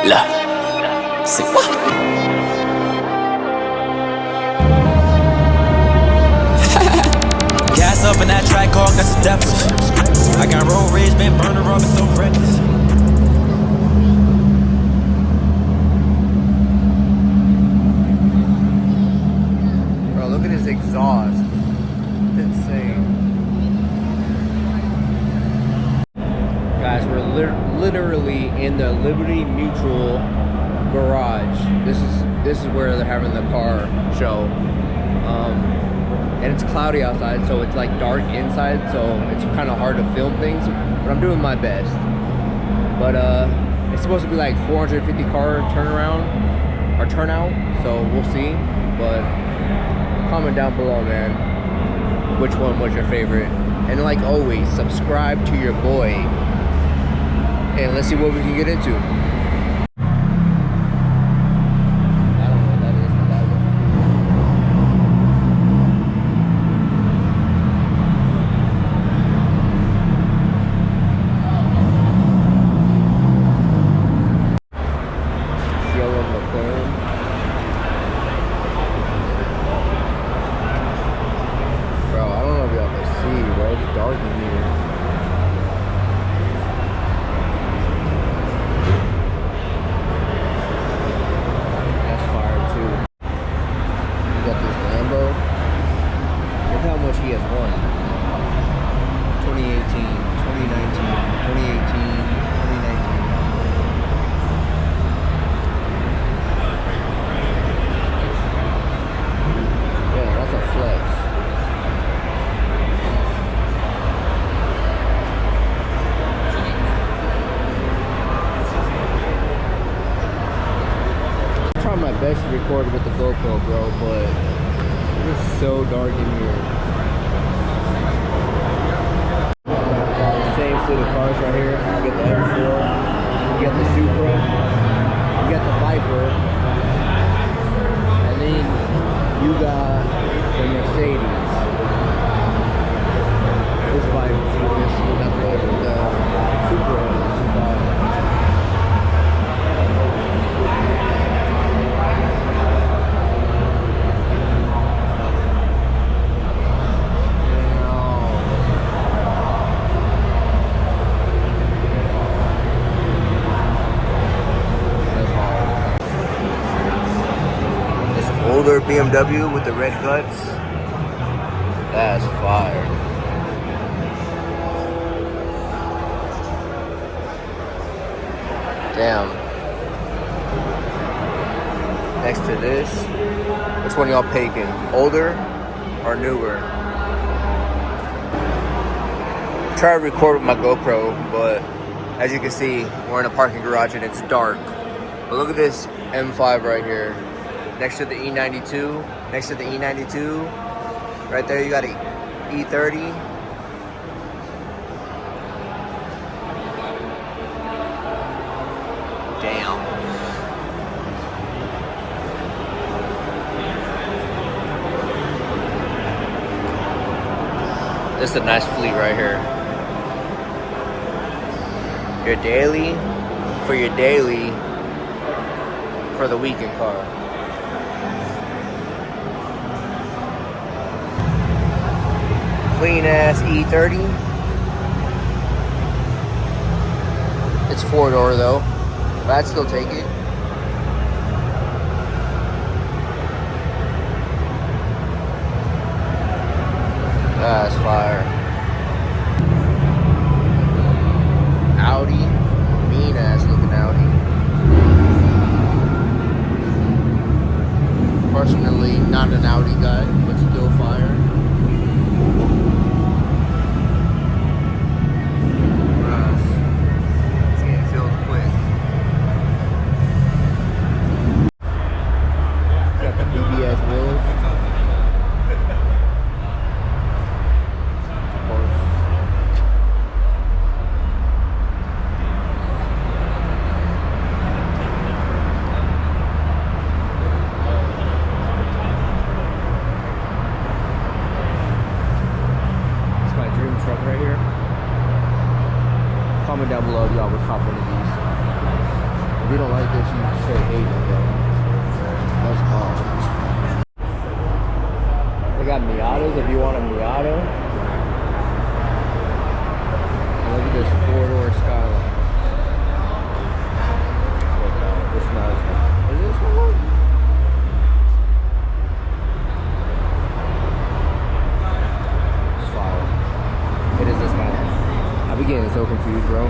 Là, c'est quoi? Gas up in that track car, got some deference. I got road rage, been burner rubber, so reckless. Bro, look at his exhaust. It's insane. Guys, we're literally in the Liberty Mutual garage. This is where they're having the car show. And it's cloudy outside, so it's like dark inside, so it's kind of hard to film things, but I'm doing my best. But it's supposed to be like 450 car turnaround or turnout, so we'll see. But comment down below, man, which one was your favorite. And like always, subscribe to your boy, and let's see what we can get into. Best to record with the GoPro, bro, but it's so dark in here. Same fleet of cars right here. You get the M4, you get the Supra, you get the Viper, and then you got the Mercedes. This Viper, the Supra is older BMW with the red guts. That's fire. Damn. Next to this, which one y'all picking? Older or newer? Try to record with my GoPro, but as you can see, we're in a parking garage and it's dark. But look at this M5 right here. Next to the E92, right there you got an E30. Damn. This is a nice fleet right here. For your daily, for the weekend car. Clean ass E30. It's 4-door though, but I'd still take it. That's fire. Audi, mean ass looking Audi. Personally, not an Audi guy, but still fire. Comment down below if y'all would cop one of these. you don't like this, you say hate it, bro. That's hard. They got Miatas if you want a Miata. And look at this four-door Skyline. Oh, no, this is not as good. Is this one? It's fire. It is this one. I be getting so confused, bro. You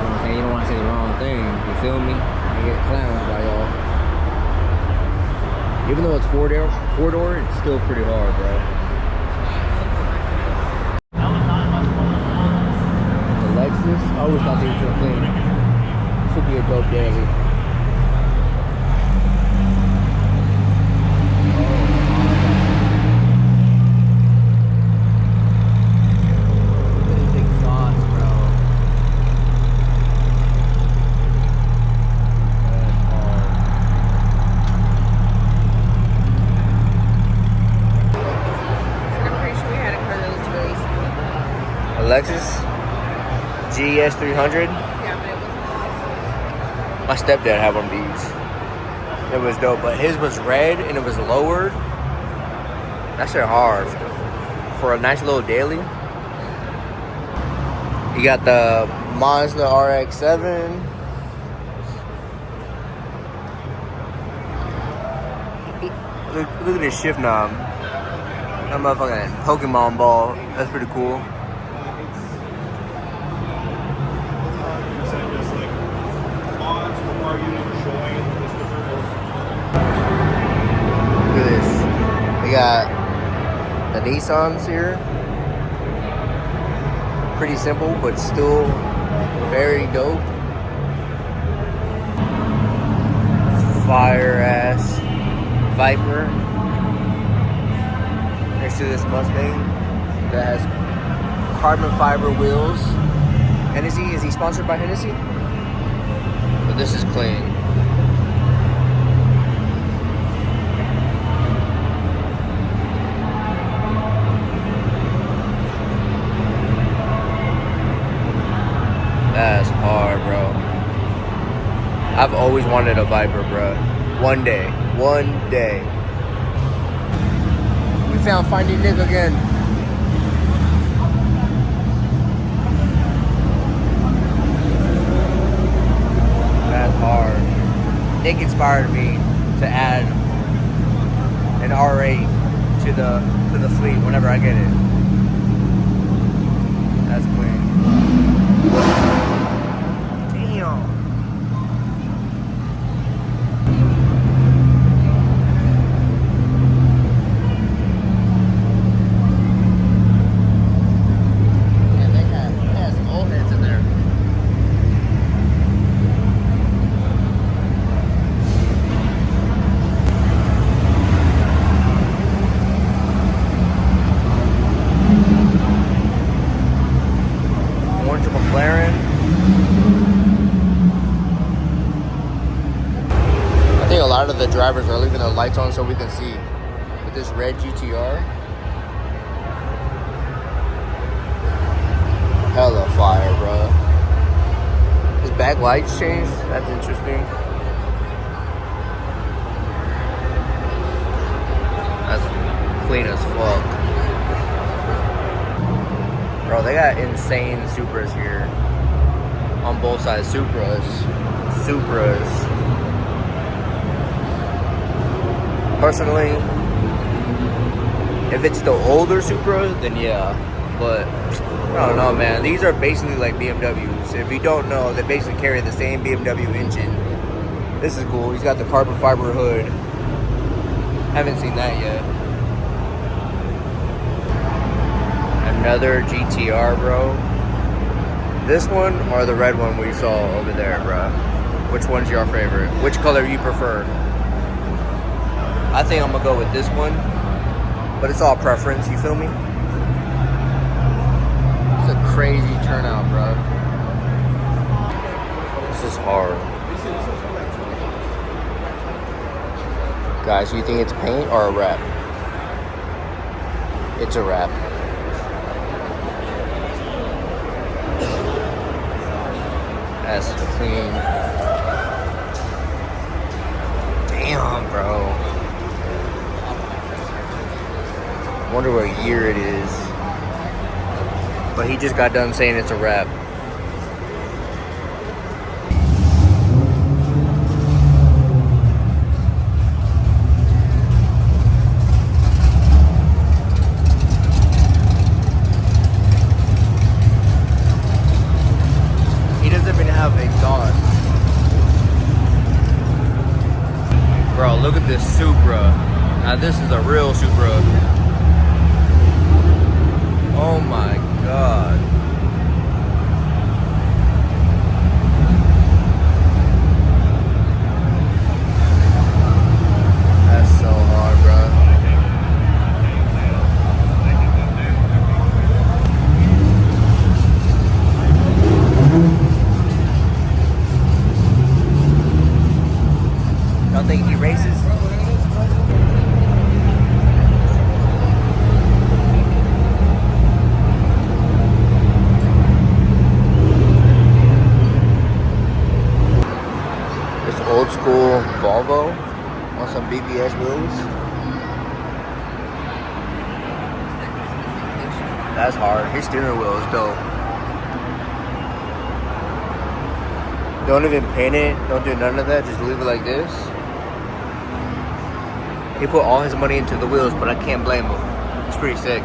know what I'm saying? You don't want to say the wrong thing. You feel me? You get clowned by y'all. Even though it's four-door, it's still pretty hard, bro. The Lexus, I always thought they were so clean. This would be a dope daily. Look at this exhaust, bro. That's hard. I'm pretty sure we had a car that was really smooth. A Lexus GS 300. Yeah, but it wasn't. My stepdad had one of these. It was dope, but his was red and it was lowered. That shit hard for a nice little daily. You got the Mazda RX-7. Look at this shift knob. That motherfucking Pokemon ball. That's pretty cool. Look at this. We got the Nissans here. Pretty simple, but still very dope. Fire ass Viper. Next to this Mustang that has carbon fiber wheels. Hennessy, is he sponsored by Hennessy? But this is clean. That's hard, bro. I've always wanted a Viper, bro. One day. We found Finding Nick again. That's hard. Nick inspired me to add an R8 to the fleet whenever I get it. That's clean. Damn. Yeah, they had some old heads in there. Orange McLaren. I think a lot of the drivers are leaving their lights on so we can see. With this red GTR. Hella fire, bro. His back lights changed. That's interesting. That's clean as fuck. Bro, they got insane Supras here. On both sides. Supras. Personally, if it's the older Supra, then yeah. But I don't know, man. These are basically like BMWs. If you don't know, they basically carry the same BMW engine. This is cool. He's got the carbon fiber hood. Haven't seen that yet. Another GTR, bro. This one or the red one we saw over there, bro? Which one's your favorite? Which color you prefer? I think I'm gonna go with this one, but it's all preference, you feel me? It's a crazy turnout, bro. This is hard. Guys, you think it's paint or a wrap? It's a wrap. That's clean. Damn, bro. Wonder what year it is. But he just got done saying it's a wrap. He doesn't even have exhaust. Bro, look at this Supra. Now this is a real Supra. Oh my god. That's so hard, bro. Y'all think he races? Old school Volvo on some BBS wheels. That's hard. His steering wheel is dope. Don't even paint it. Don't do none of that. Just leave it like this. He put all his money into the wheels, but I can't blame him. It's pretty sick.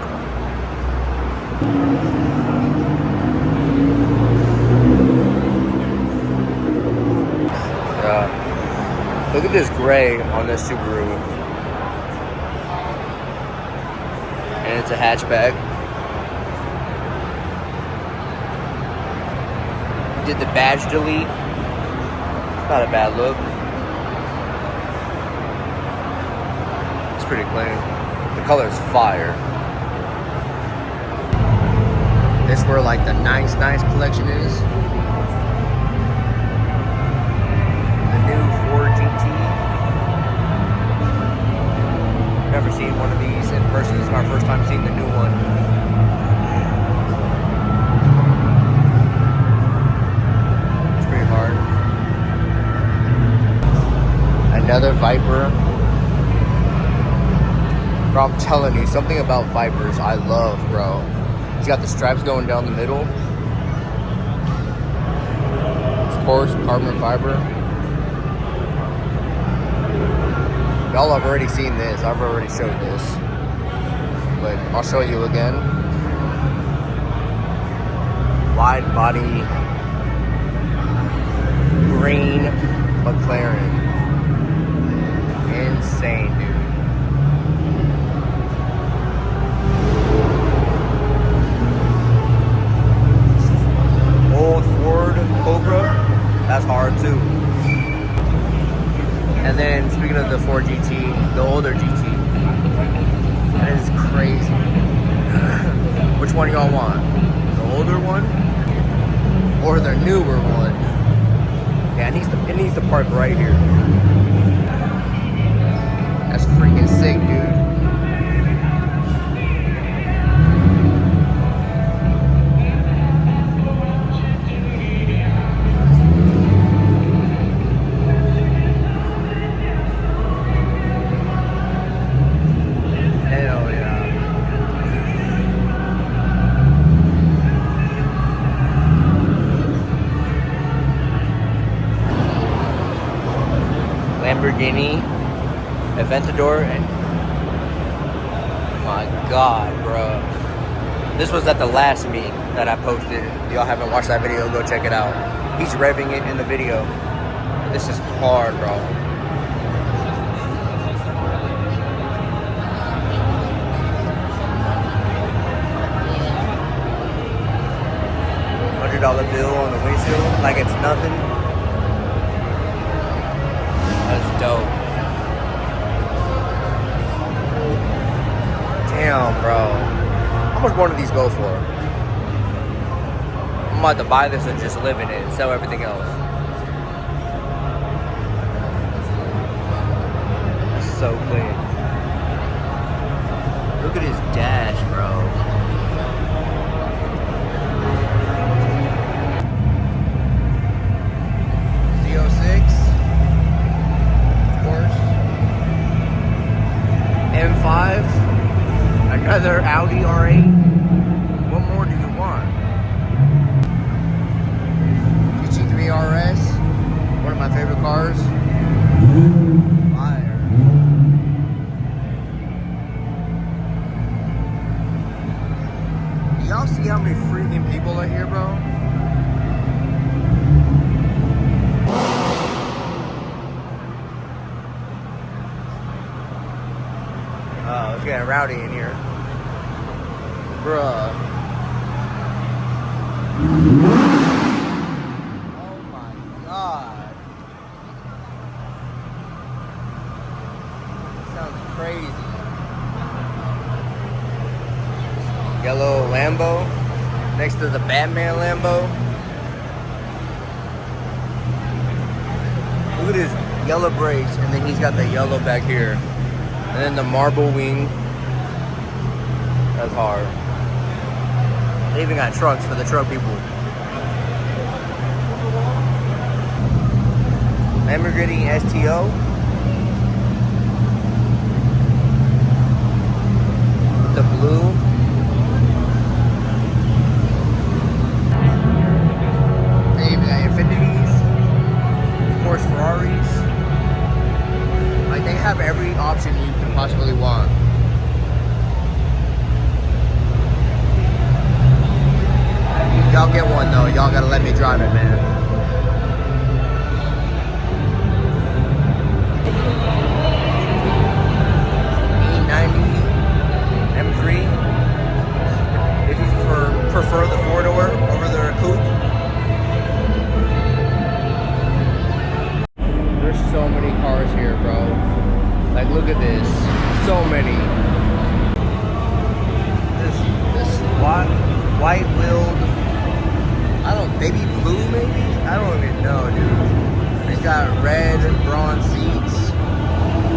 Look at this gray on this Subaru. And it's a hatchback. Did the badge delete. It's not a bad look. It's pretty clean. The color's fire. This is where like the nice collection is. Never seen one of these in person. It's my first time seeing the new one. It's pretty hard. Another Viper. Bro, I'm telling you, something about Vipers I love, bro. He's got the stripes going down the middle. Of course, carbon fiber. Y'all have already seen this. I've already showed this. But I'll show you again. Wide body green McLaren. Insane, dude. Old Ford Cobra. That's hard too. And then speaking of the Ford GT, the older GT, that is crazy. Which one y'all want? The older one or the newer one? Yeah, it needs to park right here. That's freaking sick, dude. Lamborghini Aventador, and my god, bro, this was at the last meet that I posted. If y'all haven't watched that video, go check it out. He's revving it in the video. This is hard, bro. $100 bill on the windshield like it's nothing. That's dope. Damn, bro. How much one of these go for? I'm about to buy this and just live in it and sell everything else. That's so clean. Look at his dash, bro. Another Audi R8. What more do you want? GT3 RS, one of my favorite cars. Fire. Do y'all see how many freaking people are here, bro? Oh, it's getting rowdy in here. Bruh. Oh my god. Sounds crazy. Yellow Lambo next to the Batman Lambo. Look at his yellow brakes, and then he's got the yellow back here. And then the marble wing. That's hard. They even got trucks for the truck people. Lamborghini STO. The blue. They even got Infinitis. Of course, Ferraris. Like, they have every option you can possibly want. Y'all get one though. Y'all gotta let me drive it, man. E90 M3. If you prefer the four-door over the coupe. There's so many cars here, bro. Like, look at this. So many. This white-wheeled, I don't, baby blue maybe? I don't even know, dude. It's got red bronze seats.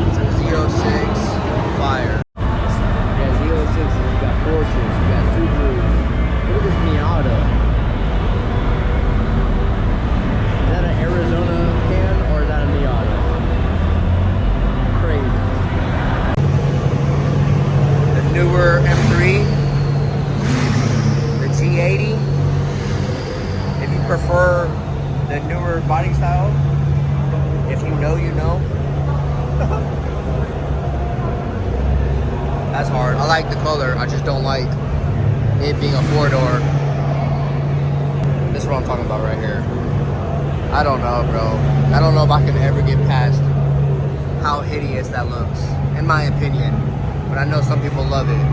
It's a Z06 Fire. Yeah, Z06s, you got Porsches, you got Subarus. Look at this Miata. Is that an Arizona can or is that a Miata? Crazy. The newer M3, the G80. If you prefer the newer body style, if you know, you know. That's hard. I like the color, I just don't like it being a four-door. This is what I'm talking about right here. I don't know, bro. I don't know if I can ever get past how hideous that looks, in my opinion. But I know some people love it.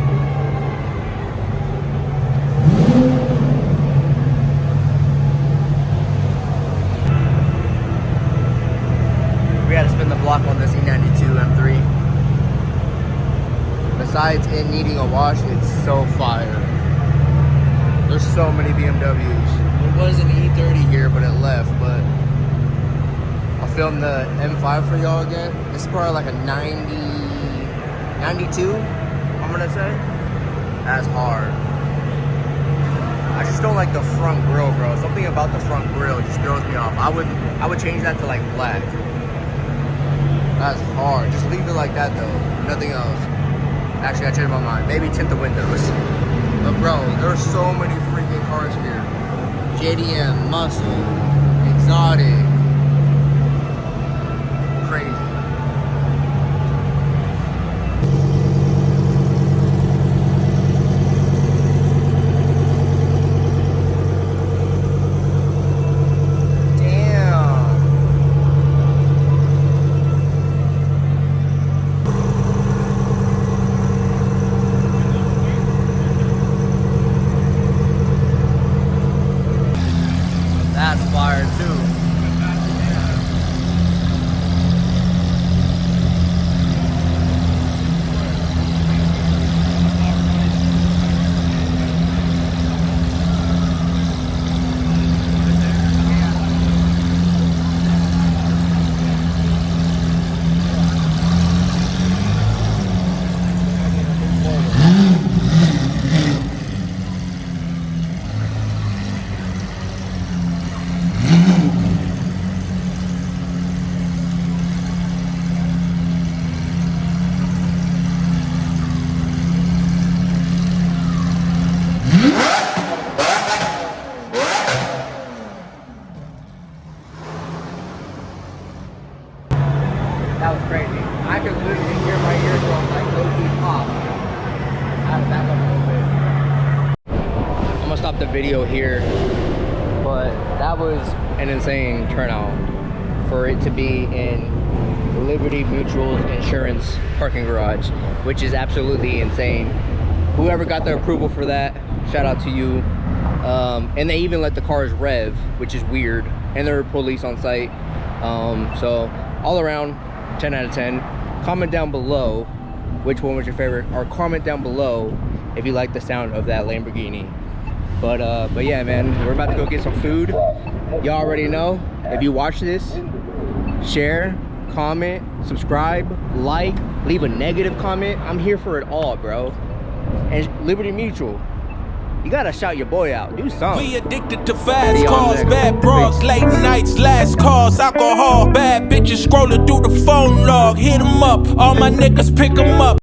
We had to spin the block on this E92 M3. Besides it needing a wash, it's so fire. There's so many BMWs. There was an E30 here, but it left. But I'll film the M5 for y'all again. This is probably like a 92, I'm gonna say. That's hard. I just don't like the front grille, bro. Something about the front grille just throws me off. I would change that to like black. That's hard. Just leave it like that though. Nothing else. Actually, I changed my mind. Maybe tint the windows. But bro, there's so many freaking cars here. JDM, Muscle, Exotic. Crazy. That's fire too. But that was an insane turnout for it to be in Liberty Mutual's insurance parking garage, which is absolutely insane. Whoever got the approval for that, shout out to you. And they even let the cars rev, which is weird. And there were police on site. So all around, 10 out of 10. Comment down below which one was your favorite, or comment down below if you like the sound of that Lamborghini. But yeah, man, we're about to go get some food. Y'all already know, if you watch this, share, comment, subscribe, like, leave a negative comment. I'm here for it all, bro. And Liberty Mutual, you gotta shout your boy out. Do something. We addicted to fast cars, bad bras, late nights, last calls, alcohol, bad bitches scrolling through the phone log. Hit 'em up, all my niggas pick 'em up.